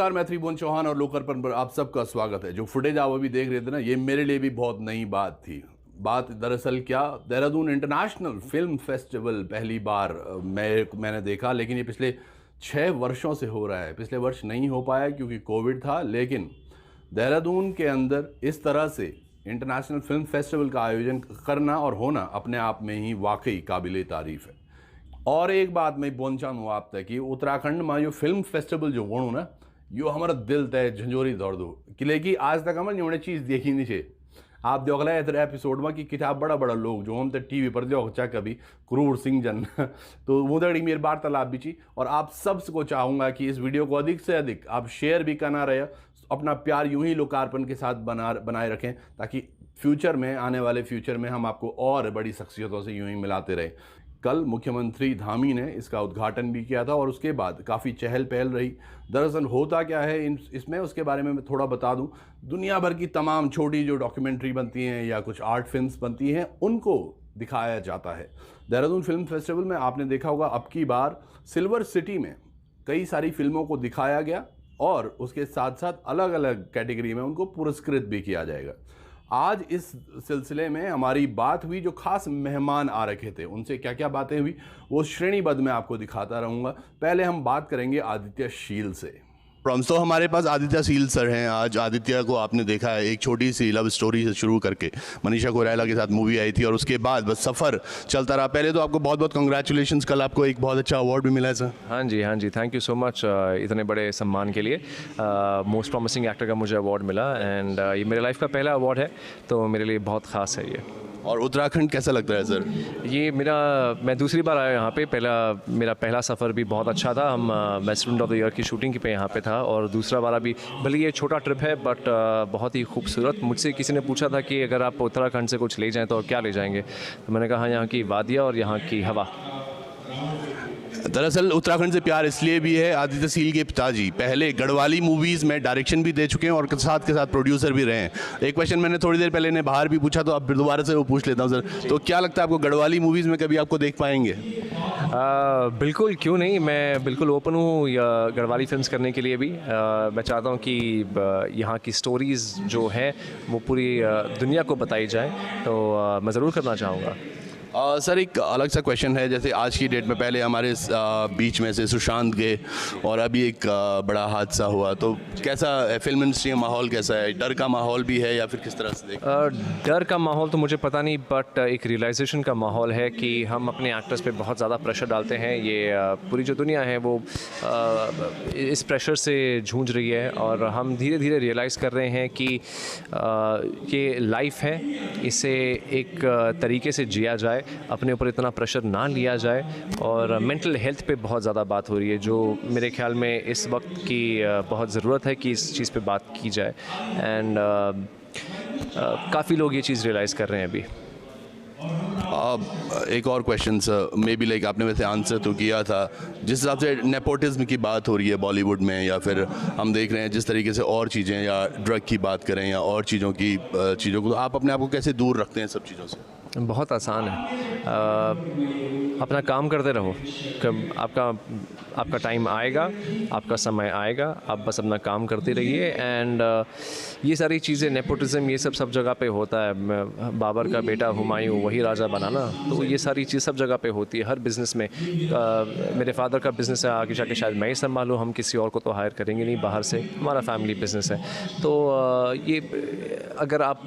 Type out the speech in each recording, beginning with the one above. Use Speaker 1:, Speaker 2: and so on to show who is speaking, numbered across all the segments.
Speaker 1: नमस्कार, मैं त्रिभुवन चौहान और लोकार्पण पर आप सबका स्वागत है। जो फुटेज आप अभी देख रहे थे ना, ये मेरे लिए भी बहुत नई बात थी। बात दरअसल क्या, देहरादून इंटरनेशनल फिल्म फेस्टिवल पहली बार मैंने देखा, लेकिन ये पिछले 6 वर्षों से हो रहा है। पिछले वर्ष नहीं हो पाया क्योंकि कोविड था, लेकिन देहरादून के अंदर इस तरह से इंटरनेशनल फिल्म फेस्टिवल का आयोजन करना और होना अपने आप में ही वाकई काबिले तारीफ़ है। और एक बात मैं पहुंचाऊँ आप तक कि उत्तराखंड में जो फिल्म फेस्टिवल जो वणु ना, यो हमारा दिल तय झंझोरी दौड़ दो कि आज तक हमें उन्हें चीज़ देखी नहीं है। आप देखला एपिसोड में कि किताब बड़ा बड़ा लोग जो हम तो टीवी पर जो चाहे कभी क्रूर सिंह जन तो वो दड़ी मेरी वार्तालाप भी ची। और आप सबको चाहूँगा कि इस वीडियो को अधिक से अधिक आप शेयर भी करना रहे, अपना प्यार यूं ही लोकार्पण के साथ बनाए रखें, ताकि फ्यूचर में, आने वाले फ्यूचर में हम आपको और बड़ी शख्सियतों से यूं ही मिलाते रहें। कल मुख्यमंत्री धामी ने इसका उद्घाटन भी किया था और उसके बाद काफ़ी चहल पहल रही। दरअसल होता क्या है इसमें, उसके बारे में मैं थोड़ा बता दूं। दुनिया भर की तमाम छोटी जो डॉक्यूमेंट्री बनती हैं या कुछ आर्ट फिल्म्स बनती हैं, उनको दिखाया जाता है। देहरादून फिल्म फेस्टिवल में आपने देखा होगा, अब की बार सिल्वर सिटी में कई सारी फिल्मों को दिखाया गया और उसके साथ साथ अलग अलग कैटेगरी में उनको पुरस्कृत भी किया जाएगा। आज इस सिलसिले में हमारी बात हुई, जो खास मेहमान आ रखे थे उनसे क्या क्या बातें हुई वो श्रेणीबद्ध में आपको दिखाता रहूँगा। पहले हम बात करेंगे आदित्य शील से। तो हमारे पास आदित्य शील सर हैं। आज आदित्य को आपने देखा है, एक छोटी सी लव स्टोरी से शुरू करके मनीषा कोइराला के साथ मूवी आई थी और उसके बाद बस सफ़र चलता रहा। पहले तो आपको बहुत बहुत कंग्रेचुलेशंस, कल आपको एक बहुत अच्छा अवार्ड भी मिला है सर।
Speaker 2: हाँ जी, थैंक यू सो मच इतने बड़े सम्मान के लिए। मोस्ट प्रॉमिसिंग एक्टर का मुझे अवार्ड मिला एंड ये मेरे लाइफ का पहला अवार्ड है, तो मेरे लिए बहुत ख़ास है ये।
Speaker 1: और उत्तराखंड कैसा लगता है सर?
Speaker 2: ये मैं दूसरी बार आया यहाँ पे। मेरा पहला सफ़र भी बहुत अच्छा था। मैं स्टूडेंट ऑफ द ईयर की शूटिंग पे यहाँ पे था और दूसरा बार अभी, भले ये छोटा ट्रिप है बट बहुत ही खूबसूरत। मुझसे किसी ने पूछा था कि अगर आप उत्तराखंड से कुछ ले जाएँ तो क्या ले जाएंगे, तो मैंने कहा यहाँ की वादियाँ और यहाँ की हवा।
Speaker 1: दरअसल उत्तराखंड से प्यार इसलिए भी है, आदित्य शील के पिताजी पहले गढ़वाली मूवीज़ में डायरेक्शन भी दे चुके हैं और साथ के साथ प्रोड्यूसर भी रहे हैं। एक क्वेश्चन मैंने थोड़ी देर पहले इन्हें बाहर भी पूछा, तो अब दोबारा से वो पूछ लेता हूँ सर, तो क्या लगता है आपको गढ़वाली मूवीज़ में कभी आपको देख पाएंगे?
Speaker 2: बिल्कुल, क्यों नहीं। मैं बिल्कुल ओपन हूँ गढ़वाली फिल्म्स करने के लिए भी। मैं चाहता हूँ कि यहाँ की स्टोरीज़ जो है वो पूरी दुनिया को बताई जाए, तो मैं ज़रूर करना चाहूँगा।
Speaker 1: सर एक अलग सा क्वेश्चन है, जैसे आज की डेट में, पहले हमारे बीच में से सुशांत गए और अभी एक बड़ा हादसा हुआ, तो कैसा है फिल्म इंडस्ट्री का माहौल, कैसा है? डर का माहौल भी है या फिर किस तरह से
Speaker 2: डर का माहौल तो मुझे पता नहीं, बट एक रियलाइजेशन का माहौल है कि हम अपने एक्टर्स पे बहुत ज़्यादा प्रेशर डालते हैं। ये पूरी जो दुनिया है वो इस प्रेशर से जूझ रही है और हम धीरे धीरे रियलाइज़ कर रहे हैं कि ये लाइफ है, इसे एक तरीके से जिया जाए, अपने ऊपर इतना प्रेशर ना लिया जाए। और मेंटल हेल्थ पे बहुत ज़्यादा बात हो रही है, जो मेरे ख्याल में इस वक्त की बहुत ज़रूरत है कि इस चीज़ पे बात की जाए। एंड काफ़ी लोग ये चीज़ रियलाइज़ कर रहे हैं अभी।
Speaker 1: एक और question sir, may be like आपने वैसे आंसर तो किया था, जिस हिसाब से नेपोटिज्म की बात हो रही है बॉलीवुड में, या फिर हम देख रहे हैं जिस तरीके से और चीज़ें, या ड्रग की बात करें या और चीज़ों को, तो आप अपने आप को कैसे दूर रखते हैं सब चीज़ों से?
Speaker 2: बहुत आसान है, अपना काम करते रहो। कब आपका टाइम आएगा, आपका समय आएगा, आप बस अपना काम करते रहिए। एंड ये सारी चीज़ें, नेपोटिज्म, ये सब जगह पे होता है। बाबर का बेटा हुमायूं, वही राजा बनाना, तो ये सारी चीज़ सब जगह पे होती है, हर बिज़नेस में। मेरे फादर का बिज़नेस है, आगे जाके शायद मैं ही संभालूँ, हम किसी और को तो हायर करेंगे नहीं बाहर से, हमारा फैमिली बिज़नेस है। तो ये अगर आप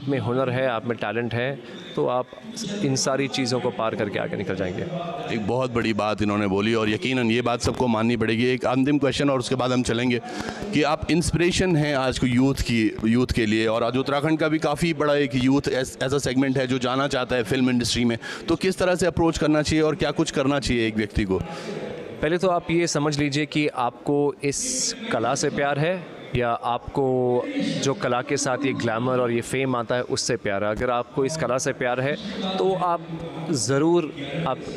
Speaker 2: में हुनर है, आप में टैलेंट है, तो आप इन सारी चीज़ों को पार करके आगे निकल जाएंगे।
Speaker 1: एक बहुत बड़ी बात इन्होंने बोली और यकीनन ये बात सबको माननी पड़ेगी। एक अंतिम क्वेश्चन और उसके बाद हम चलेंगे कि आप इंस्पिरेशन हैं आज को यूथ के लिए, और आज उत्तराखंड का भी काफ़ी बड़ा एक यूथ ऐसा सेगमेंट है जो जाना चाहता है फिल्म इंडस्ट्री में, तो किस तरह से अप्रोच करना चाहिए और क्या कुछ करना चाहिए एक व्यक्ति को?
Speaker 2: पहले तो आप ये समझ लीजिए कि आपको इस कला से प्यार है या आपको जो कला के साथ ये ग्लैमर और ये फेम आता है उससे प्यार है। अगर आपको इस कला से प्यार है तो आप ज़रूर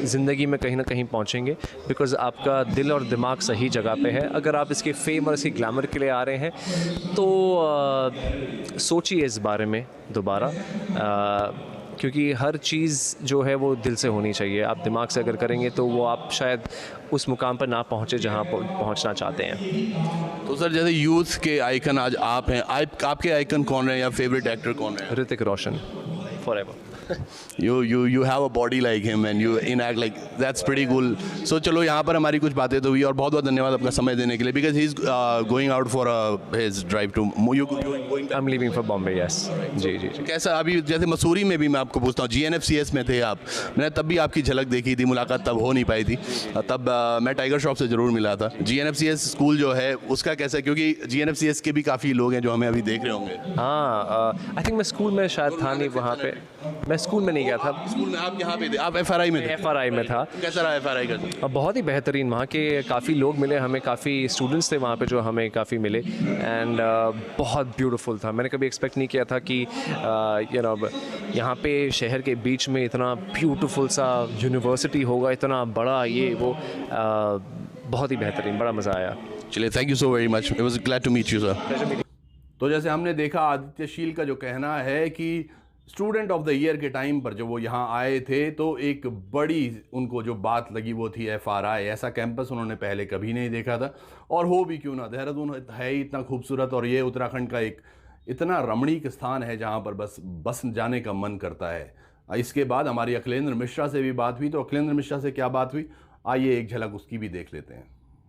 Speaker 2: ज़िंदगी में कहीं ना कहीं पहुंचेंगे, बिकॉज़ आपका दिल और दिमाग सही जगह पे है। अगर आप इसके फेम और इसके ग्लैमर के लिए आ रहे हैं तो सोचिए इस बारे में दोबारा। क्योंकि हर चीज़ जो है वो दिल से होनी चाहिए। आप दिमाग से अगर करेंगे तो वो आप शायद उस मुकाम पर ना पहुँचे जहाँ पहुँचना चाहते हैं।
Speaker 1: तो सर जैसे यूथ के आइकन आज आप हैं, आपके आइकन कौन है या फेवरेट एक्टर कौन है?
Speaker 2: Hrithik Roshan forever.
Speaker 1: you have a body like him and you enact like that's pretty cool. So चलो यहाँ पर हमारी कुछ बातें तो हुई और बहुत बहुत धन्यवाद अपना समय देने के लिए because he's going out for his drive to you going
Speaker 2: I'm leaving for Bombay, yes. जी जी जी।
Speaker 1: कैसा अभी जैसे मसूरी में भी मैं आपको पूछता हूँ, GNFCS में थे आप, मैंने तब भी आपकी झलक देखी थी, मुलाकात तब हो नहीं पाई थी, तब मैं टाइगर श्रॉफ से ज़रूर मिला था। GNFCS स्कूल जो है उसका कैसा है, क्योंकि GNFCS के भी काफ़ी लोग हैं जो हमें अभी देख रहे होंगे।
Speaker 2: हाँ, आई थिंक मैं स्कूल में शायद था नहीं वहाँ पे, मैं स्कूल में नहीं गया था।
Speaker 1: स्कूल में आप यहाँ पे थे, आप FRI में थे?
Speaker 2: FRI में था।
Speaker 1: कैसा रहा FRI का?
Speaker 2: बहुत ही बेहतरीन, वहाँ के काफ़ी लोग मिले हमें, काफ़ी स्टूडेंट्स थे वहाँ पे जो हमें काफ़ी मिले एंड बहुत ब्यूटीफुल था। मैंने कभी एक्सपेक्ट नहीं किया था कि यहाँ पे शहर के बीच में इतना ब्यूटीफुल सा यूनिवर्सिटी होगा, इतना बड़ा ये वो, बहुत ही बेहतरीन, बड़ा मज़ा आया।
Speaker 1: चलिए, thank you so very much, it was glad to meet you sir. तो जैसे हमने देखा आदित्यशील का जो कहना है कि स्टूडेंट ऑफ द ईयर के टाइम पर जब वो यहाँ आए थे तो एक बड़ी उनको जो बात लगी वो थी FRI। ऐसा कैंपस उन्होंने पहले कभी नहीं देखा था, और हो भी क्यों ना, देहरादून है ही इतना खूबसूरत और ये उत्तराखंड का एक इतना रमणीक स्थान है जहाँ पर बस जाने का मन करता है। इसके बाद हमारी अखिलेंद्र मिश्रा से भी बात हुई, तो अखिलेंद्र मिश्रा से क्या बात हुई, आइए एक झलक उसकी भी देख लेते हैं।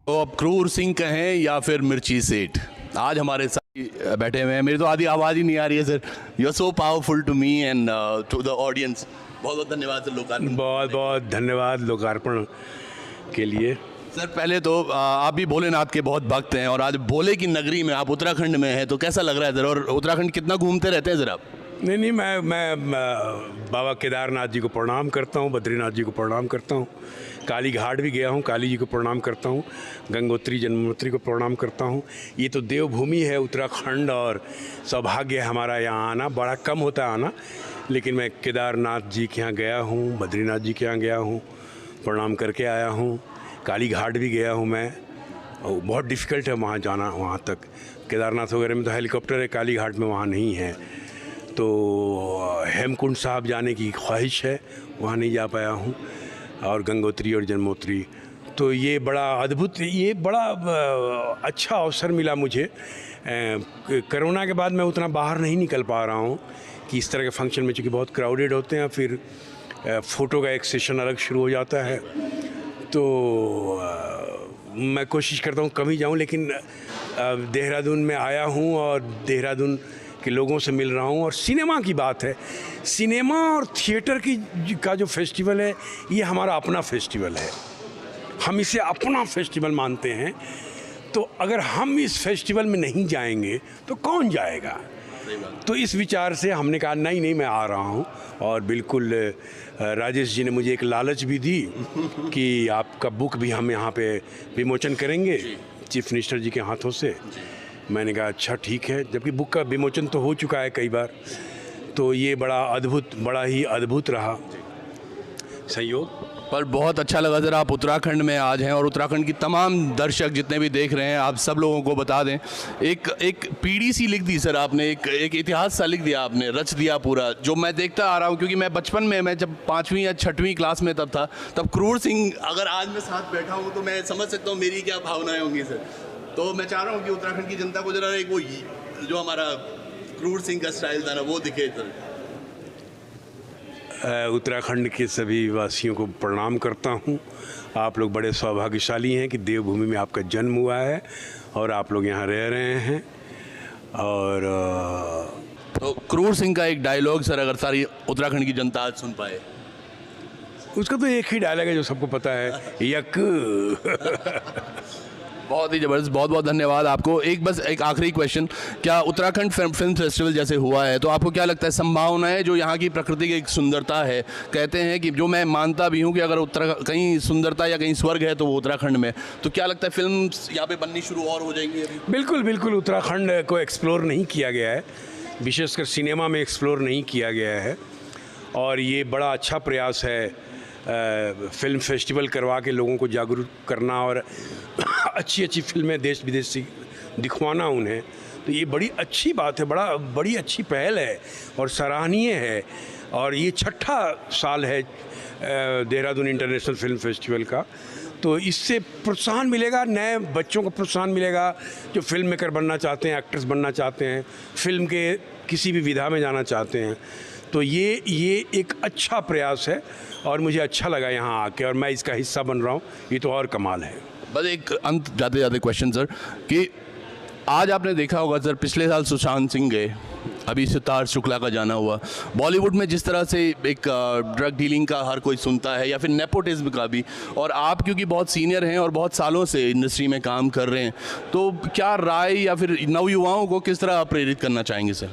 Speaker 1: तो अब क्रूर सिंह कहें या फिर मिर्ची सेठ, आज हमारे साथ बैठे हुए हैं। मेरी तो आधी आवाज़ ही नहीं आ रही है sir. You are so powerful to me and to the audience. बहुत बहुत धन्यवाद सर लोकार्पण।
Speaker 3: बहुत बहुत धन्यवाद लोकार्पण के लिए।
Speaker 1: सर पहले तो आप भी भोलेनाथ के बहुत भक्त हैं और आज भोले की नगरी में आप उत्तराखंड में हैं, तो कैसा लग रहा है सर, और उत्तराखंड कितना घूमते रहते हैं सर आप?
Speaker 3: नहीं, मैं बाबा केदारनाथ जी को प्रणाम करता हूँ, बद्रीनाथ जी को प्रणाम करता हूँ, काली घाट भी गया हूँ, काली जी को प्रणाम करता हूँ, गंगोत्री जन्मोत्री को प्रणाम करता हूँ। ये तो देवभूमि है उत्तराखंड और सौभाग्य है हमारा यहाँ आना, बड़ा कम होता है आना, लेकिन मैं केदारनाथ जी के यहाँ गया हूँ, बद्रीनाथ जी के यहाँ गया हूँ, प्रणाम करके आया हूँ, काली घाट भी गया हूँ मैं। और बहुत डिफ़िकल्ट है वहाँ जाना, वहाँ तक केदारनाथ वगैरह में तो हेलीकॉप्टर है, काली घाट में वहाँ नहीं है। तो हेमकुंड साहब जाने की ख्वाहिश है, वहाँ नहीं जा पाया हूँ, और गंगोत्री और जन्मोत्री। तो ये बड़ा अद्भुत, ये बड़ा अच्छा अवसर मिला मुझे। कोरोना के बाद मैं उतना बाहर नहीं निकल पा रहा हूँ कि इस तरह के फंक्शन में, चूँकि बहुत क्राउडेड होते हैं, फिर फ़ोटो का एक सेशन अलग शुरू हो जाता है, तो मैं कोशिश करता हूँ कम ही जाऊँ, लेकिन देहरादून में आया हूँ और देहरादून के लोगों से मिल रहा हूँ। और सिनेमा की बात है, सिनेमा और थिएटर का जो फेस्टिवल है, ये हमारा अपना फेस्टिवल है, हम इसे अपना फेस्टिवल मानते हैं। तो अगर हम इस फेस्टिवल में नहीं जाएंगे तो कौन जाएगा? तो इस विचार से हमने कहा नहीं मैं आ रहा हूँ। और बिल्कुल राजेश जी ने मुझे एक लालच भी दी कि आपका बुक भी हम यहाँ पे विमोचन करेंगे चीफ मिनिस्टर जी के हाथों से। मैंने कहा अच्छा ठीक है, जबकि बुक का विमोचन तो हो चुका है कई बार। तो ये बड़ा ही अद्भुत रहा संयोग।
Speaker 1: पर बहुत अच्छा लगा सर, आप उत्तराखंड में आज हैं और उत्तराखंड की तमाम दर्शक जितने भी देख रहे हैं, आप सब लोगों को बता दें, एक पीढ़ी सी लिख दी सर आपने, एक इतिहास सा लिख दिया आपने, रच दिया पूरा, जो मैं देखता आ रहा हूँ। क्योंकि मैं बचपन में, मैं जब 5वीं या 6वीं क्लास में तब था, तब क्रूर सिंह अगर आज मैं साथ बैठा हूँ तो मैं समझ सकता हूँ मेरी क्या भावनाएं होंगी सर। तो मैं चाह रहा हूँ कि उत्तराखंड की जनता को जरा एक वो जो हमारा क्रूर सिंह का स्टाइल था ना, वो दिखे सर।
Speaker 3: उत्तराखंड के सभी वासियों को प्रणाम करता हूँ। आप लोग बड़े सौभाग्यशाली हैं कि देवभूमि में आपका जन्म हुआ है और आप लोग यहाँ रह रहे हैं। और
Speaker 1: तो क्रूर सिंह का एक डायलॉग सर, अगर सारी उत्तराखंड की जनता आज सुन पाए।
Speaker 3: उसका तो एक ही डायलॉग है जो सबको पता है, यक।
Speaker 1: बहुत ही ज़बरदस्त, बहुत बहुत धन्यवाद आपको। बस एक आखिरी क्वेश्चन, क्या उत्तराखंड फिल्म फेस्टिवल जैसे हुआ है तो आपको क्या लगता है संभावना है, जो यहाँ की प्रकृति की एक सुंदरता है, कहते हैं कि जो मैं मानता भी हूँ कि अगर कहीं सुंदरता या कहीं स्वर्ग है तो वो उत्तराखंड में, तो क्या लगता है फिल्म यहाँ पे बननी शुरू और हो जाएंगी अभी?
Speaker 3: बिल्कुल उत्तराखंड को एक्सप्लोर नहीं किया गया है, विशेषकर सिनेमा में एक्सप्लोर नहीं किया गया है। और ये बड़ा अच्छा प्रयास है फिल्म फेस्टिवल करवा के लोगों को जागरूक करना और अच्छी फिल्में देश विदेश से दिखवाना उन्हें। तो ये बड़ी अच्छी बात है, बड़ी अच्छी पहल है और सराहनीय है। और ये छठा साल है देहरादून इंटरनेशनल फिल्म फेस्टिवल का। तो इससे प्रोत्साहन मिलेगा, नए बच्चों को प्रोत्साहन मिलेगा जो फिल्म मेकर बनना चाहते हैं, एक्ट्रेस बनना चाहते हैं, फिल्म के किसी भी विधा में जाना चाहते हैं। तो ये एक अच्छा प्रयास है और मुझे अच्छा लगा यहाँ आके, और मैं इसका हिस्सा बन रहा हूँ, ये तो और कमाल है।
Speaker 1: बस एक अंत जाते जाते क्वेश्चन सर कि आज आपने देखा होगा सर, पिछले साल सुशांत सिंह गए, अभी सितार शुक्ला का जाना हुआ। बॉलीवुड में जिस तरह से एक ड्रग डीलिंग का हर कोई सुनता है या फिर नेपोटिज्म का भी, और आप क्योंकि बहुत सीनियर हैं और बहुत सालों से इंडस्ट्री में काम कर रहे हैं, तो क्या राय या फिर नवयुवाओं को किस तरह प्रेरित करना चाहेंगे सर?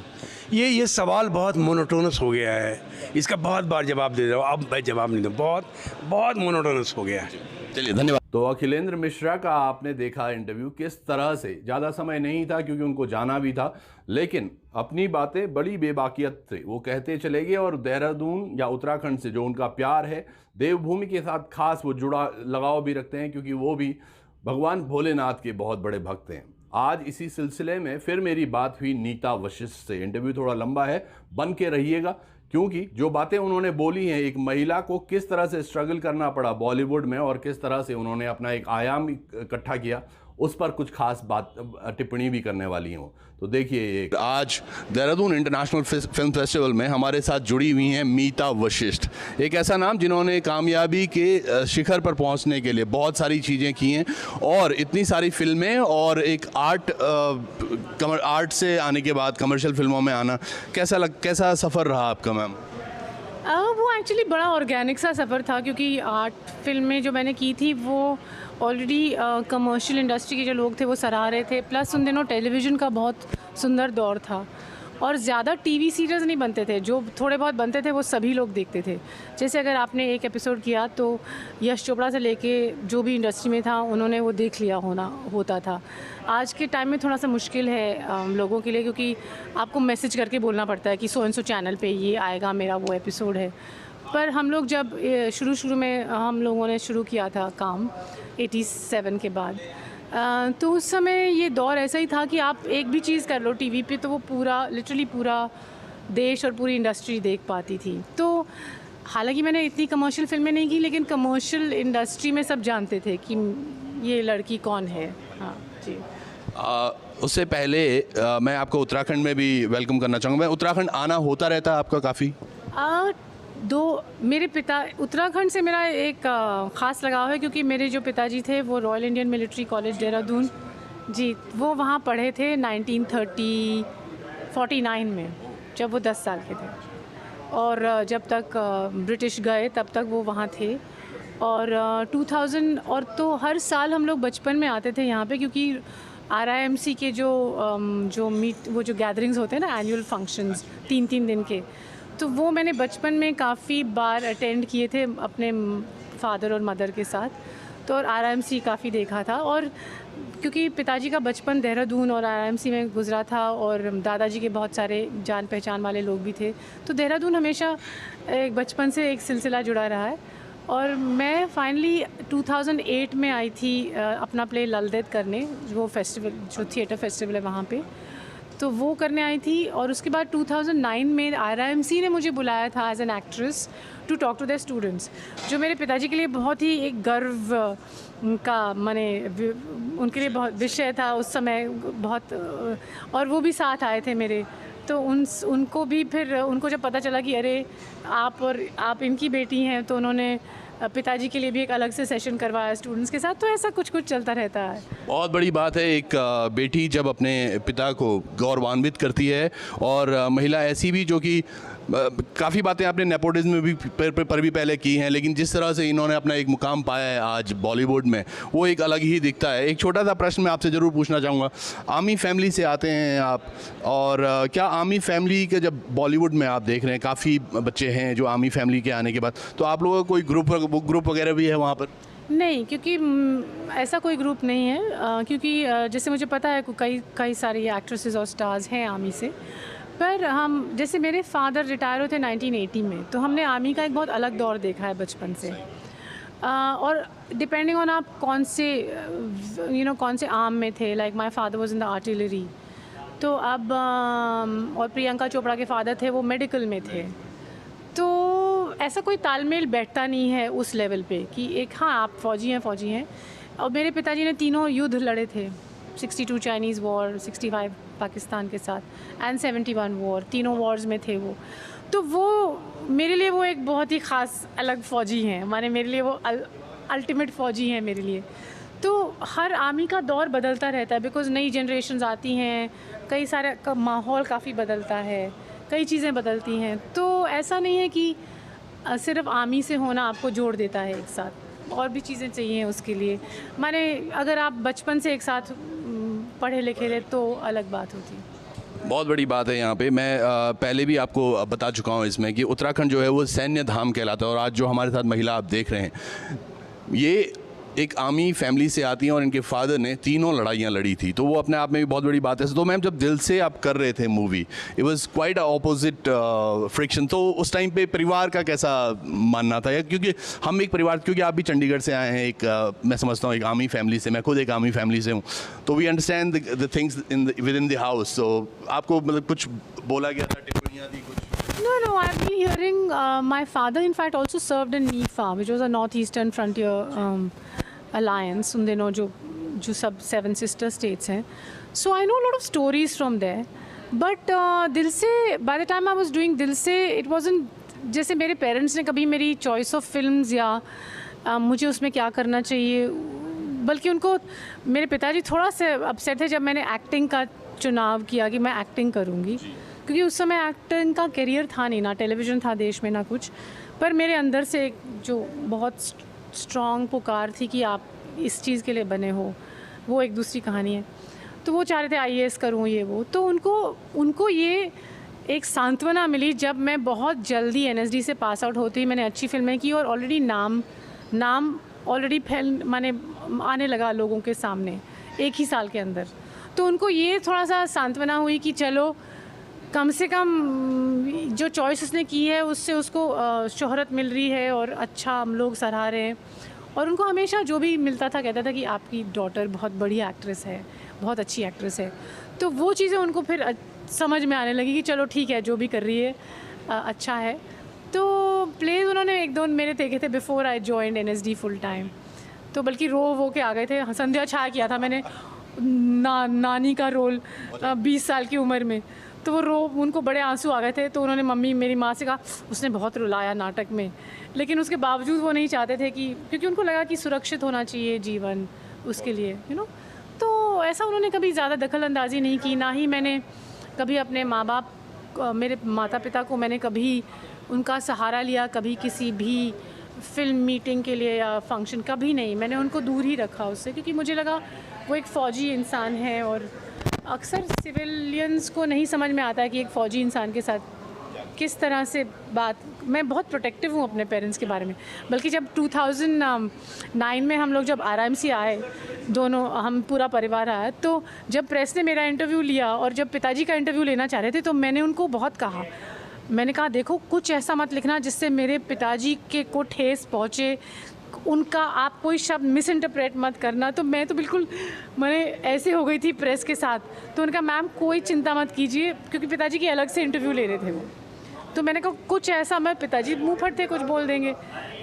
Speaker 3: ये सवाल बहुत मोनोटोनस हो गया है, इसका बहुत बार जवाब दे रहा हूँ, अब मैं जवाब नहीं दूँ, बहुत मोनोटोनस हो गया है।
Speaker 1: चलिए धन्यवाद। तो अखिलेंद्र मिश्रा का आपने देखा इंटरव्यू, किस तरह से, ज़्यादा समय नहीं था क्योंकि उनको जाना भी था, लेकिन अपनी बातें बड़ी बेबाकियत से वो कहते चले गए। और देहरादून या उत्तराखंड से जो उनका प्यार है, देवभूमि के साथ खास वो जुड़ा लगाव भी रखते हैं क्योंकि वो भी भगवान भोलेनाथ के बहुत बड़े भक्त हैं। आज इसी सिलसिले में फिर मेरी बात हुई नीता वशिष्ठ से। इंटरव्यू थोड़ा लंबा है, बन के रहिएगा, क्योंकि जो बातें उन्होंने बोली हैं, एक महिला को किस तरह से स्ट्रगल करना पड़ा बॉलीवुड में और किस तरह से उन्होंने अपना एक आयाम इकट्ठा किया, उस पर कुछ खास बात टिप्पणी भी करने वाली हूँ। तो देखिए, आज देहरादून इंटरनेशनल फिल्म फेस्टिवल में हमारे साथ जुड़ी हुई हैं मीता वशिष्ठ, एक ऐसा नाम जिन्होंने कामयाबी के शिखर पर पहुंचने के लिए बहुत सारी चीज़ें की हैं और इतनी सारी फिल्में और एक आर्ट से आने के बाद कमर्शियल फिल्मों में आना, कैसा सफ़र रहा आपका मैम?
Speaker 4: वो एक्चुअली बड़ा ऑर्गेनिक सा सफ़र था, क्योंकि आर्ट फिल्में जो मैंने की थी वो ऑलरेडी कमर्शियल इंडस्ट्री के जो लोग थे वो सराह रहे थे, प्लस उन दिनों टेलीविज़न का बहुत सुंदर दौर था और ज़्यादा टीवी सीरियल्स नहीं बनते थे, जो थोड़े बहुत बनते थे वो सभी लोग देखते थे। जैसे अगर आपने एक एपिसोड किया तो यश चोपड़ा से लेके जो भी इंडस्ट्री में था उन्होंने वो देख लिया होता था। आज के टाइम में थोड़ा सा मुश्किल है लोगों के लिए, क्योंकि आपको मैसेज करके बोलना पड़ता है कि सो एंड सो चैनल पे ये आएगा, मेरा वो एपिसोड है। पर हम लोग जब शुरू में हम लोगों ने शुरू किया था काम 87 के बाद, तो उस समय ये दौर ऐसा ही था कि आप एक भी चीज़ कर लो टीवी पे तो वो लिटरली पूरा देश और पूरी इंडस्ट्री देख पाती थी। तो हालांकि मैंने इतनी कमर्शियल फिल्में नहीं की, लेकिन कमर्शियल इंडस्ट्री में सब जानते थे कि ये लड़की कौन है। हाँ जी।
Speaker 1: उससे पहले मैं आपको उत्तराखंड में भी वेलकम करना चाहूँगा। मैं उत्तराखंड आना होता रहता है आपका काफ़ी?
Speaker 4: मेरे पिता, उत्तराखंड से मेरा एक ख़ास लगाव है, क्योंकि मेरे जो पिताजी थे वो royal Indian military college Dehradun, जी, वो वहाँ पढ़े थे 1949 में, जब वो 10 साल के थे। और जब तक ब्रिटिश गए तब तक वो वहाँ थे। और 2000 और तो हर साल हम लोग बचपन में आते थे यहाँ पे, क्योंकि RIMC के वो जो गैदरिंग्स होते हैं ना, एनुअल फंक्शंस 3-3 दिन के, तो वो मैंने बचपन में काफ़ी बार अटेंड किए थे अपने फादर और मदर के साथ। तो और RIMC काफ़ी देखा था, और क्योंकि पिताजी का बचपन देहरादून और RIMC में गुजरा था और दादाजी के बहुत सारे जान पहचान वाले लोग भी थे, तो देहरादून हमेशा एक बचपन से एक सिलसिला जुड़ा रहा है। और मैं फाइनली 2008 में आई थी अपना प्ले ललदेद करने, वो फेस्टिवल जो थिएटर फेस्टिवल है वहाँ पे, तो वो करने आई थी। और उसके बाद 2009 में RIMC ने मुझे बुलाया था as an actress to talk to their students, जो मेरे पिताजी के लिए बहुत ही एक गर्व का उनके लिए बहुत विषय था उस समय बहुत। और वो भी साथ आए थे मेरे, तो उनको भी फिर उनको जब पता चला कि अरे आप इनकी बेटी हैं, तो उन्होंने पिताजी के लिए भी एक अलग से सेशन करवाया स्टूडेंट्स के साथ। तो ऐसा कुछ चलता रहता है। बहुत
Speaker 1: बड़ी बात है एक बेटी जब अपने पिता को गौरवान्वित करती है, और महिला ऐसी भी जो कि काफ़ी बातें आपने नेपोटिज्म में भी पर भी पहले की हैं, लेकिन जिस तरह से इन्होंने अपना एक मुकाम पाया है आज बॉलीवुड में, वो एक अलग ही दिखता है। एक छोटा सा प्रश्न मैं आपसे ज़रूर पूछना चाहूँगा, आर्मी फैमिली से आते हैं आप, और क्या आर्मी फैमिली के जब बॉलीवुड में आप देख रहे हैं काफ़ी बच्चे हैं जो आर्मी फैमिली के आने के बाद, तो आप लोगों का कोई ग्रुप वगैरह भी है वहाँ पर?
Speaker 4: नहीं, क्योंकि ऐसा कोई ग्रुप नहीं है, क्योंकि जैसे मुझे पता है कई सारी एक्ट्रेसेस और स्टार्स हैं आर्मी से, पर हम जैसे मेरे फादर रिटायर हुए थे 1980 में, तो हमने आर्मी का एक बहुत अलग दौर देखा है बचपन से। और डिपेंडिंग ऑन आप कौन से आर्म में थे, like my father was in the artillery, तो अब और प्रियंका चोपड़ा के फादर थे वो मेडिकल में थे, तो ऐसा कोई तालमेल बैठता नहीं है उस लेवल पे कि एक हाँ आप फ़ौजी हैं। और मेरे पिताजी ने तीनों युद्ध लड़े थे, 62 चाइनीज़ वॉर, 65 पाकिस्तान के साथ एंड 71 वॉर, तीनों वॉर्स में थे वो। तो वो मेरे लिए वो एक बहुत ही ख़ास अलग फ़ौजी हैं, माने मेरे लिए वो अल्टीमेट फ़ौजी हैं मेरे लिए। तो हर आर्मी का दौर बदलता रहता है बिकॉज़ नई जनरेशन्स आती हैं, कई सारे माहौल काफ़ी बदलता है, कई चीज़ें बदलती हैं। तो ऐसा नहीं है कि सिर्फ आर्मी से होना आपको जोड़ देता है एक साथ, और भी चीज़ें चाहिए उसके लिए। माने अगर आप बचपन से एक साथ पढ़े लिखे रहे तो अलग बात होती है।
Speaker 1: बहुत बड़ी बात है यहाँ पे। मैं पहले भी आपको बता चुका हूँ इसमें कि उत्तराखंड जो है वो सैन्य धाम कहलाता है, और आज जो हमारे साथ महिला आप देख रहे हैं ये एक आर्मी फैमिली से आती हैं और इनके फादर ने तीनों लड़ाइयाँ लड़ी थी, तो वो अपने आप में भी बहुत बड़ी बात है। तो मैम जब दिल से आप कर रहे थे movie, it was quite opposite friction, तो उस टाइम पे परिवार का कैसा मानना था? क्योंकि हम एक परिवार, क्योंकि आप भी चंडीगढ़ से आए हैं, एक मैं समझता हूँ एक आर्मी फैमिली से, मैं खुद एक आर्मी फैमिली से हूँ, तो we understand the things within the house. तो आपको मतलब कुछ बोला गया था, टिप्पणियाँ थी कुछ?
Speaker 4: No, I've been hearing. My father, in fact, also served in NEFA, which was a Northeastern Frontier Alliance. उन दिनों जो सब 7 sister states हैं. So I know a lot of stories from there. But दिल से, by the time I was doing दिल से, it wasn't जैसे मेरे पेरेंट्स ने कभी मेरी choice of films या मुझे उसमें क्या करना चाहिए, बल्कि उनको मेरे पिताजी थोड़ा से अपसेट थे जब मैंने एक्टिंग का चुनाव किया कि मैं एक्टिंग करूँगी, क्योंकि उस समय एक्टिंग का करियर था नहीं, ना टेलीविज़न था देश में ना कुछ। पर मेरे अंदर से एक जो बहुत स्ट्रॉन्ग पुकार थी कि आप इस चीज़ के लिए बने हो, वो एक दूसरी कहानी है। तो वो चाह रहे थे IAS करूँ ये वो, तो उनको ये एक सांत्वना मिली जब मैं बहुत जल्दी NSD से पास आउट होती, मैंने अच्छी फिल्में की और ऑलरेडी नाम ऑलरेडी माने आने लगा लोगों के सामने एक ही साल के अंदर। तो उनको ये थोड़ा सा सांत्वना हुई कि चलो कम से कम जो चॉइस उसने की है उससे उसको शोहरत मिल रही है और अच्छा हम लोग सराह रहे हैं। और उनको हमेशा जो भी मिलता था कहता था कि आपकी डॉटर बहुत बड़ी एक्ट्रेस है, बहुत अच्छी एक्ट्रेस है। तो वो चीज़ें उनको फिर समझ में आने लगी कि चलो ठीक है, जो भी कर रही है अच्छा है। तो प्लेज उन्होंने 1-2 मेरे देखे थे before I joined NSD full time, तो बल्कि वो के आ गए थे। संध्या छा किया था मैंने नानी का रोल 20 साल की उम्र में, तो वो उनको बड़े आंसू आ गए थे। तो उन्होंने मेरी माँ से कहा उसने बहुत रुलाया नाटक में, लेकिन उसके बावजूद वो नहीं चाहते थे कि, क्योंकि उनको लगा कि सुरक्षित होना चाहिए जीवन उसके लिए, तो ऐसा उन्होंने कभी ज़्यादा दखल अंदाजी नहीं की। ना ही मैंने कभी अपने माँ बाप, मेरे माता पिता को मैंने कभी उनका सहारा लिया, कभी किसी भी फिल्म मीटिंग के लिए या फंक्शन, कभी नहीं। मैंने उनको दूर ही रखा उससे, क्योंकि मुझे लगा वो एक फ़ौजी इंसान है और अक्सर सिविलियंस को नहीं समझ में आता है कि एक फ़ौजी इंसान के साथ किस तरह से बात। मैं बहुत प्रोटेक्टिव हूँ अपने पेरेंट्स के बारे में, बल्कि जब 2009 में हम लोग जब RMC आए, दोनों हम पूरा परिवार आया, तो जब प्रेस ने मेरा इंटरव्यू लिया और जब पिताजी का इंटरव्यू लेना चाह रहे थे, तो मैंने उनको बहुत कहा, मैंने कहा देखो कुछ ऐसा मत लिखना जिससे मेरे पिताजी के को ठेस पहुँचे, उनका आप कोई शब्द मिस इंटरप्रेट मत करना। तो मैं तो बिल्कुल मैंने ऐसे हो गई थी प्रेस के साथ। तो उनका मैम कोई चिंता मत कीजिए, क्योंकि पिताजी की अलग से इंटरव्यू ले रहे थे वो। तो मैंने कहा कुछ ऐसा, मैं पिताजी मुँह फट थे, कुछ बोल देंगे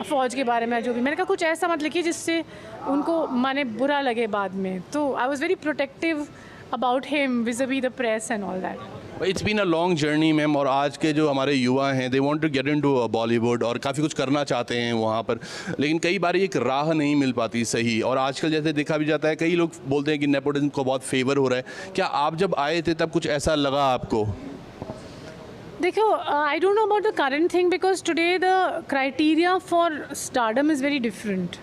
Speaker 4: फ़ौज के बारे में जो भी, मैंने कहा कुछ ऐसा मत लिखिए जिससे उनको माने बुरा लगे बाद में। तो I was very protective about him vis-a-vis the press and all that.
Speaker 1: It's been a long journey ma'am, और आज के जो हमारे युवा हैं they want to get into Bollywood और काफ़ी कुछ करना चाहते हैं वहाँ पर, लेकिन कई बार एक राह नहीं मिल पाती सही। और आजकल जैसे देखा भी जाता है, कई लोग बोलते हैं कि नेपोटिज्म को बहुत फेवर हो रहा है। क्या आप जब आए थे तब कुछ ऐसा लगा आपको?
Speaker 4: देखो, I don't know about the current thing because today the criteria for stardom is very different.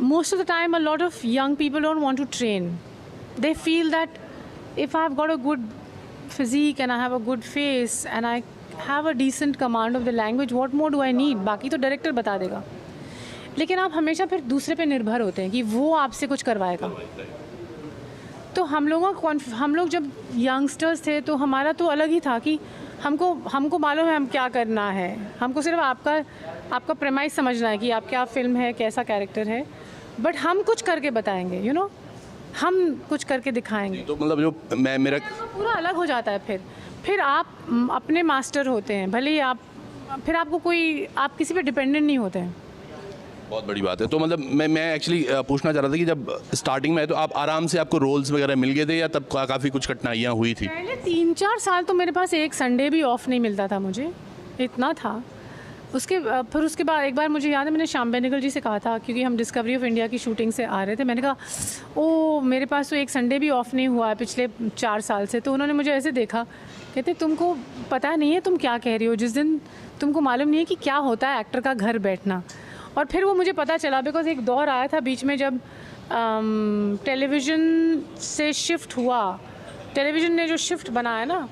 Speaker 4: Most of the time a lot of young people don't want to train, they feel that if I've got a good physique and I have a good face and I have a decent command of the language, what more do I need? बाकी तो director बता देगा। लेकिन आप हमेशा फिर दूसरे पे निर्भर होते हैं कि वो आपसे कुछ करवाएगा। तो हम लोग जब यंगस्टर्स थे तो हमारा तो अलग ही था कि हमको मालूम है हम क्या करना है, हमको सिर्फ आपका प्रेमाइज समझना है कि आप क्या फिल्म है, कैसा कैरेक्टर है, बट हम कुछ करके बताएंगे, हम कुछ करके दिखाएंगे।
Speaker 1: तो मतलब जो मेरा
Speaker 4: पूरा अलग हो जाता है फिर। फिर आप अपने मास्टर होते हैं, भले ही आप फिर आपको कोई आप किसी पे डिपेंडेंट नहीं होते हैं।
Speaker 1: बहुत बड़ी बात है। तो मतलब मैं एक्चुअली पूछना चाह रहा था कि जब स्टार्टिंग में आए तो आप आराम से आपको रोल्स वगैरह मिल गए थे या तब काफ़ी कुछ कठिनाइयाँ हुई थी?
Speaker 4: पहले 3-4 साल तो मेरे पास एक संडे भी ऑफ नहीं मिलता था, मुझे इतना था। फिर उसके बाद एक बार मुझे याद है मैंने श्याम बेनेगल जी से कहा था, क्योंकि हम डिस्कवरी ऑफ इंडिया की शूटिंग से आ रहे थे, मैंने कहा ओ मेरे पास तो एक संडे भी ऑफ नहीं हुआ है पिछले 4 साल से। तो उन्होंने मुझे ऐसे देखा, कहते तुमको पता नहीं है तुम क्या कह रही हो, जिस दिन तुमको मालूम नहीं है कि क्या होता है एक्टर का घर बैठना। और फिर वो मुझे पता चला, बिकॉज एक दौर आया था बीच में जब टेलीविज़न से शिफ्ट हुआ, टेलीविज़न ने जो शिफ्ट बनाया ना,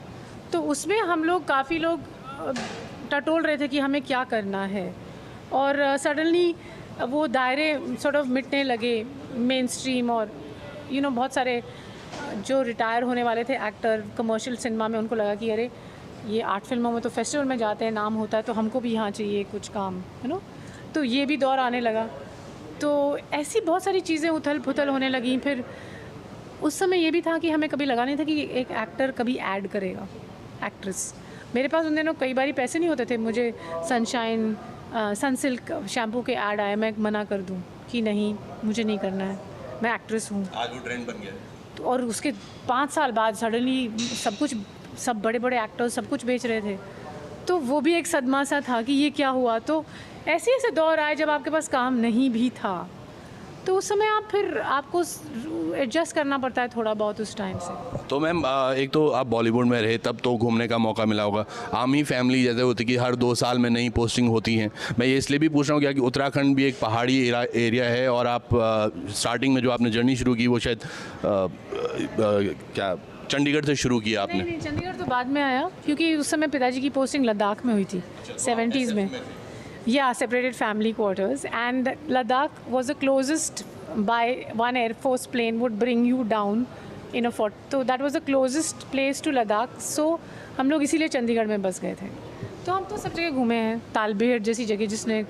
Speaker 4: तो उसमें हम लोग काफ़ी लोग टटोल रहे थे कि हमें क्या करना है। और सडनली वो दायरे सॉर्ट ऑफ मिटने लगे मेन स्ट्रीम, और बहुत सारे जो रिटायर होने वाले थे एक्टर कमर्शियल सिनेमा में, उनको लगा कि अरे ये 8 फिल्मों में तो फेस्टिवल में जाते हैं, नाम होता है, तो हमको भी यहाँ चाहिए कुछ काम, तो ये भी दौर आने लगा। तो ऐसी बहुत सारी चीज़ें उथल पुथल होने लगी। फिर उस समय ये भी था कि हमें कभी लगा नहीं था कि एक एक्टर कभी ऐड करेगा, एक्ट्रेस। मेरे पास उन दिनों कई बारी पैसे नहीं होते थे, मुझे सनशाइन सनसिल्क शैम्पू के ऐड आए, मैं मना कर दूं कि नहीं मुझे नहीं करना है, मैं एक्ट्रेस हूँ।
Speaker 1: आज वो ट्रेंड बन गया।
Speaker 4: और उसके 5 साल बाद सडनली सब बड़े बड़े एक्टर्स सब कुछ बेच रहे थे, तो वो भी एक सदमा सा था कि ये क्या हुआ। तो ऐसे ऐसे दौर आए जब आपके पास काम नहीं भी था, तो उस समय आपको एडजस्ट करना पड़ता है थोड़ा बहुत उस टाइम से।
Speaker 1: तो मैम एक तो आप बॉलीवुड में रहे, तब तो घूमने का मौका मिला होगा। आर्मी फैमिली जैसे होती कि हर 2 साल में नई पोस्टिंग होती हैं। मैं ये इसलिए भी पूछ रहा हूँ क्या कि उत्तराखंड भी एक पहाड़ी एरिया है, और आप स्टार्टिंग में जो आपने जर्नी शुरू की वो शायद क्या चंडीगढ़ से शुरू किया आपने?
Speaker 4: नहीं, चंडीगढ़ तो बाद में आया, क्योंकि उस समय पिताजी की पोस्टिंग लद्दाख में हुई थी 70s में। Yeah, separated family quarters, and Ladakh was the closest by one Air Force plane would bring you down in a fort. So that was the closest place to Ladakh. So हम लोग इसीलिए चंडीगढ़ में बस गए थे। तो हम तो सब जगह घूमे हैं, तालबेहट जैसी जगह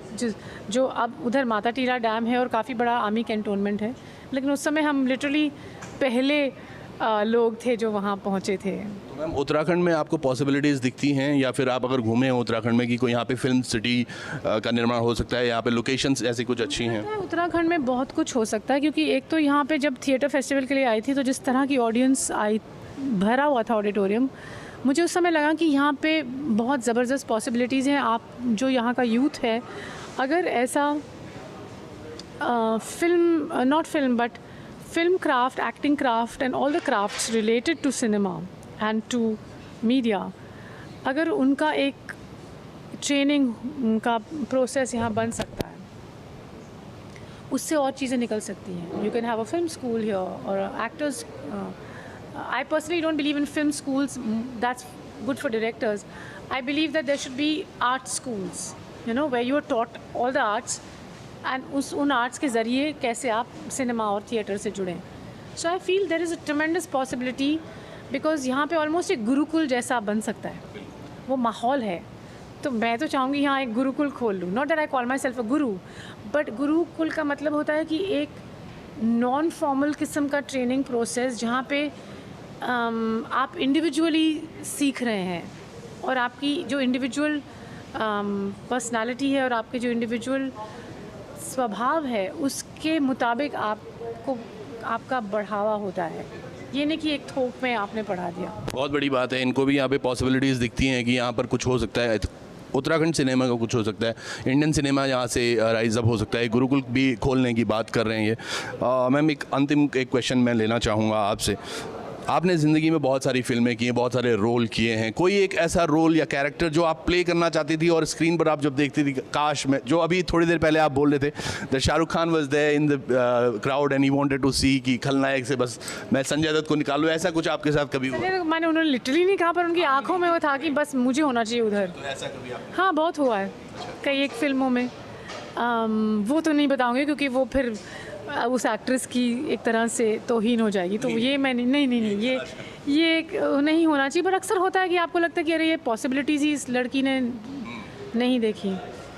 Speaker 4: जो अब उधर माता टीला डैम है और काफ़ी बड़ा आर्मी कैंटोनमेंट है, लेकिन उस समय हम लिटरली पहले लोग थे जो वहाँ पहुँचे थे।
Speaker 1: तो मैम उत्तराखंड में आपको पॉसिबिलिटीज़ दिखती हैं, या फिर आप अगर घूमे हैं उत्तराखंड में कि कोई यहाँ पे फिल्म सिटी का निर्माण हो सकता है, यहाँ पे लोकेशंस ऐसी कुछ अच्छी हैं?
Speaker 4: उत्तराखंड में बहुत कुछ हो सकता है, क्योंकि एक तो यहाँ पे जब थिएटर फेस्टिवल के लिए आई थी, तो जिस तरह की ऑडियंस आई, भरा हुआ था ऑडिटोरियम, मुझे उस समय लगा कि यहाँ पे बहुत ज़बरदस्त पॉसिबिलिटीज़ हैं। आप जो यहाँ का यूथ है, अगर ऐसा film craft, acting craft and all the crafts related to cinema and to media, अगर उनका एक ट्रेनिंग का प्रोसेस यहाँ बन सकता है, उससे और चीज़ें निकल सकती हैं। You can have a film school here और actors. I personally don't believe in film schools, that's good for directors. I believe that there should be art schools, where you are taught all the arts, and उन arts के ज़रिए कैसे आप cinema और theatre से जुड़ें। So I feel there is a tremendous possibility, because यहाँ पे ऑलमोस्ट एक गुरुकुल जैसा बन सकता है, वो माहौल है। तो मैं तो चाहूँगी यहाँ एक गुरुकुल खोल लूँ, not that I call myself a guru, but Gurukul का मतलब होता है कि एक नॉन फॉर्मल किस्म का ट्रेनिंग प्रोसेस, जहाँ पे आप इंडिविजुअली सीख रहे हैं, और आपकी जो इंडिविजुअल पर्सनालिटी है और आपके जो इंडिविजुअल स्वभाव है, उसके मुताबिक आपका बढ़ावा होता है। ये नहीं कि एक थोक में आपने पढ़ा दिया।
Speaker 1: बहुत बड़ी बात है। इनको भी यहाँ पे पॉसिबिलिटीज़ दिखती हैं कि यहाँ पर कुछ हो सकता है, उत्तराखंड सिनेमा का कुछ हो सकता है, इंडियन सिनेमा यहाँ से राइज अप हो सकता है, गुरुकुल भी खोलने की बात कर रहे हैं ये। मैम एक अंतिम क्वेश्चन मैं लेना चाहूँगा आपसे। आपने ज़िंदगी में बहुत सारी फिल्में की हैं, बहुत सारे रोल किए हैं, कोई एक ऐसा रोल या कैरेक्टर जो आप प्ले करना चाहती थी और स्क्रीन पर आप जब देखती थी, काश मैं, जो अभी थोड़ी देर पहले आप बोल रहे थे, the Shahrukh Khan was there in the crowd and he wanted to see कि खलनायक से बस मैं संजय दत्त को निकालूँ, ऐसा कुछ आपके साथ कभी हुआ?
Speaker 4: मैंने उन्होंने लिटरली नहीं कहा, पर उनकी आंखों में वो था कि बस मुझे होना चाहिए उधर।
Speaker 1: तो ऐसा कभी आप?
Speaker 4: हाँ, बहुत हुआ है कई एक फिल्मों में। वो तो नहीं बताऊँगी क्योंकि वो फिर उस एक्ट्रेस की एक तरह से तौहीन हो जाएगी, तो ये मैं नहीं ये नहीं होना चाहिए। पर अक्सर होता है कि आपको लगता है कि अरे ये पॉसिबिलिटीज़ ही इस लड़की ने नहीं देखी।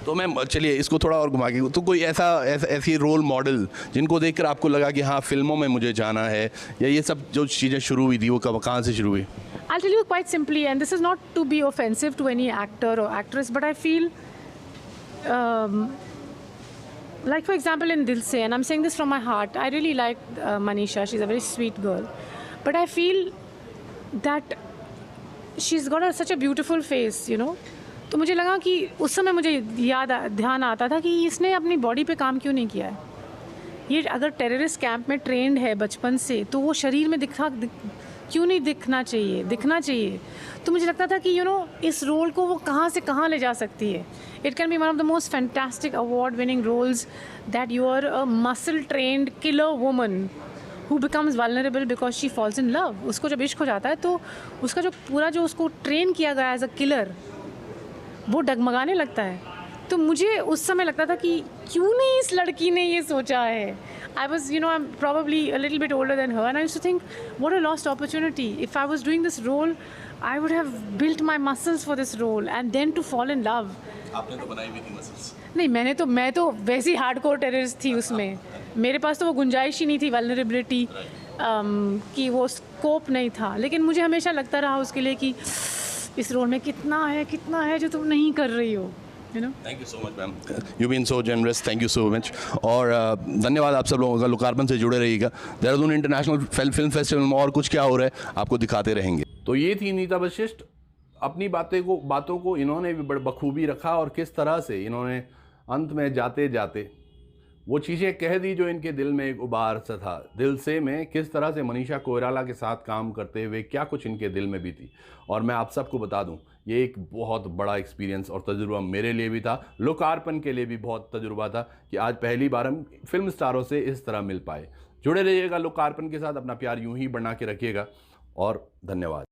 Speaker 1: तो मैम चलिए इसको थोड़ा और घुमा के, तो कोई ऐसी रोल मॉडल जिनको देखकर आपको लगा कि हाँ फिल्मों में मुझे जाना है, या ये सब जो चीज़ें शुरू हुई थी वो कहाँ से शुरू हुई?
Speaker 4: I'll tell you quite simply, and this is not to be offensive to any actor or actress, but I feel, like for example in Dil Se, and I'm saying this from my heart, I really like Manisha. She's a very sweet girl, but I feel that she's got such a beautiful face, you know. तो मुझे लगा कि उस समय मुझे ध्यान आता था कि इसने अपनी बॉडी पे काम क्यों नहीं किया है। ये अगर टेररिस्ट कैंप में ट्रेंड है बचपन से, तो वो शरीर में क्यों नहीं दिखना चाहिए। तो मुझे लगता था कि इस रोल को वो कहाँ से कहाँ ले जा सकती है। It can be one of the most fantastic award winning roles, that you are a muscle trained killer woman who becomes vulnerable because she falls in love. उसको जब इश्क हो जाता है तो उसका जो पूरा जो उसको ट्रेन किया गया एज अ किलर, वो डगमगाने लगता है। तो मुझे उस समय लगता था कि क्यों नहीं इस लड़की ने ये सोचा है। I was, I'm probably a little bit older than her, and I used to think, what a lost opportunity. If I was doing this role, I would have built my muscles for this role, and then to fall in love.
Speaker 1: आपने तो बनाई हुई थी muscles.
Speaker 4: नहीं, मैं तो वैसी ही hardcore terrorist थी उसमें। मेरे पास तो वो गुंजाइश ही नहीं थी वल्नरेबिलिटी कि वो स्कोप नहीं था। लेकिन मुझे हमेशा लगता रहा उसके लिए कि इस रोल में कितना है जो तुम नहीं कर रही हो,
Speaker 1: thank you so much ma'am, you been so generous, thank you so much. और धन्यवाद आप सब लोगों का, लोकार्पण से जुड़े रहिएगा। देहरादून इंटरनेशनल फिल्म फेस्टिवल में और कुछ क्या हो रहा है आपको दिखाते रहेंगे। तो ये थी नीता वशिष्ठ, अपनी बातों को इन्होंने भी बड़ बखूबी रखा, और किस तरह से इन्होंने अंत में जाते जाते वो चीज़ें कह दी जो इनके दिल में एक उबार सा था। दिल से में किस तरह से मनीषा कोइराला के साथ काम करते हुए क्या कुछ इनके दिल में भी थी। और मैं आप सबको बता दूं, ये एक बहुत बड़ा एक्सपीरियंस और तजुर्बा मेरे लिए भी था, लोकार्पण के लिए भी बहुत तजुर्बा था कि आज पहली बार हम फिल्म स्टारों से इस तरह मिल पाए। जुड़े रहिएगा लोकार्पण के साथ, अपना प्यार यूं ही बना के रखिएगा, और धन्यवाद।